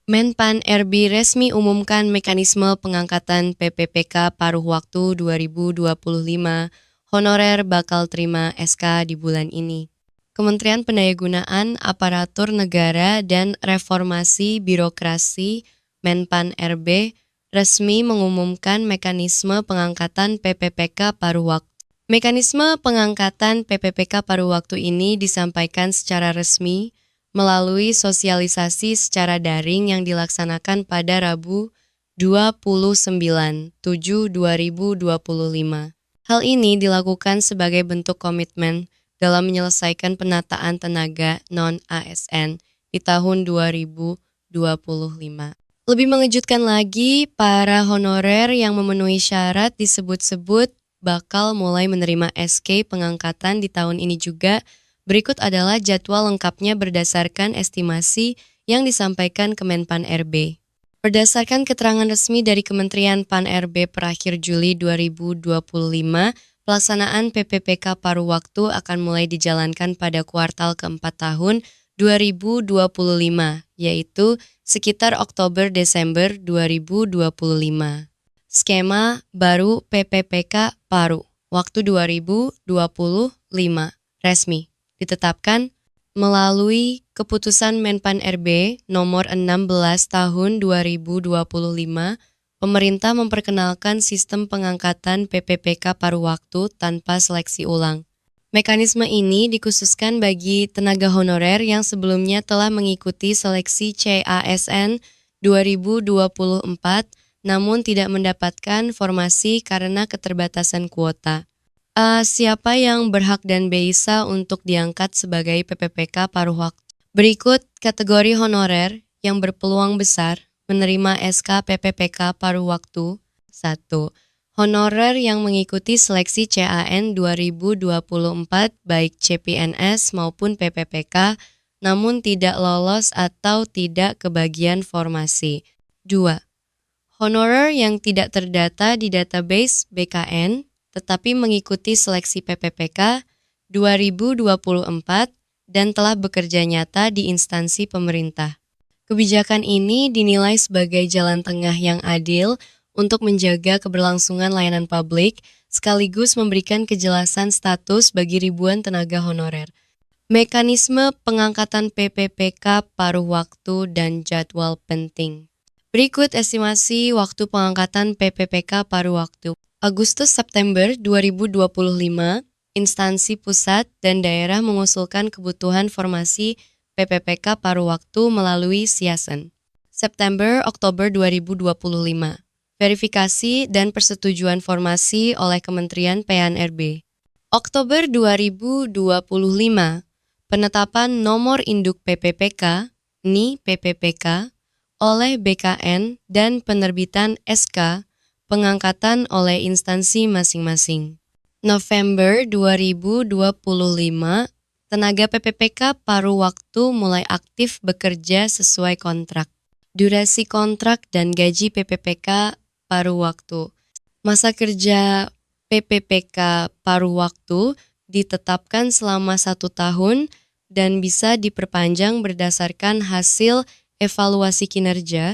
Menpan RB resmi umumkan mekanisme pengangkatan PPPK paruh waktu 2025. Honorer bakal terima SK di bulan ini. Kementerian Pendayagunaan Aparatur Negara dan Reformasi Birokrasi Menpan RB resmi mengumumkan mekanisme pengangkatan PPPK paruh waktu. Mekanisme pengangkatan PPPK paruh waktu ini disampaikan secara resmi melalui sosialisasi secara daring yang dilaksanakan pada Rabu 29/7/2025. Hal ini dilakukan sebagai bentuk komitmen dalam menyelesaikan penataan tenaga non-ASN di tahun 2025. Lebih mengejutkan lagi, para honorer yang memenuhi syarat disebut-sebut bakal mulai menerima SK pengangkatan di tahun ini juga. Berikut adalah jadwal lengkapnya berdasarkan estimasi yang disampaikan Kemenpan RB. Berdasarkan keterangan resmi dari Kementerian Pan RB per akhir Juli 2025, pelaksanaan PPPK paruh waktu akan mulai dijalankan pada kuartal keempat tahun 2025, yaitu sekitar Oktober-Desember 2025. Skema baru PPPK paruh waktu 2025 resmi ditetapkan melalui keputusan Menpan RB nomor 16 tahun 2025, pemerintah memperkenalkan sistem pengangkatan PPPK paruh waktu tanpa seleksi ulang. Mekanisme ini dikhususkan bagi tenaga honorer yang sebelumnya telah mengikuti seleksi CASN 2024 namun tidak mendapatkan formasi karena keterbatasan kuota. Siapa yang berhak dan bisa untuk diangkat sebagai PPPK paruh waktu? Berikut kategori honorer yang berpeluang besar menerima SK PPPK paruh waktu. 1. Honorer yang mengikuti seleksi CAN 2024 baik CPNS maupun PPPK namun tidak lolos atau tidak kebagian formasi. 2. Honorer yang tidak terdata di database BKN tetapi mengikuti seleksi PPPK 2024 dan telah bekerja nyata di instansi pemerintah. Kebijakan ini dinilai sebagai jalan tengah yang adil untuk menjaga keberlangsungan layanan publik sekaligus memberikan kejelasan status bagi ribuan tenaga honorer. Mekanisme pengangkatan PPPK paruh waktu dan jadwal penting. Berikut estimasi waktu pengangkatan PPPK paruh waktu. Agustus-September 2025, instansi pusat dan daerah mengusulkan kebutuhan formasi PPPK paruh waktu melalui SIASN. September-Oktober 2025, verifikasi dan persetujuan formasi oleh Kementerian PNRB. Oktober 2025, penetapan nomor induk PPPK, NI PPPK, oleh BKN dan penerbitan SK pengangkatan oleh instansi masing-masing. November 2025, tenaga PPPK paruh waktu mulai aktif bekerja sesuai kontrak. Durasi kontrak dan gaji PPPK paruh waktu. Masa kerja PPPK paruh waktu ditetapkan selama 1 tahun dan bisa diperpanjang berdasarkan hasil evaluasi kinerja.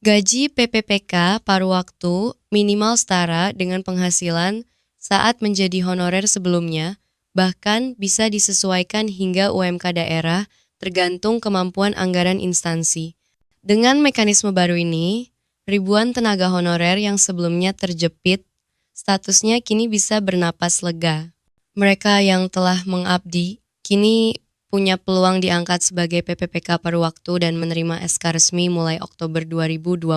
Gaji PPPK paruh waktu minimal setara dengan penghasilan saat menjadi honorer sebelumnya, bahkan bisa disesuaikan hingga UMK daerah tergantung kemampuan anggaran instansi. Dengan mekanisme baru ini, ribuan tenaga honorer yang sebelumnya terjepit, statusnya kini bisa bernapas lega. Mereka yang telah mengabdi, kini punya peluang diangkat sebagai PPPK paruh waktu dan menerima SK resmi mulai Oktober 2025.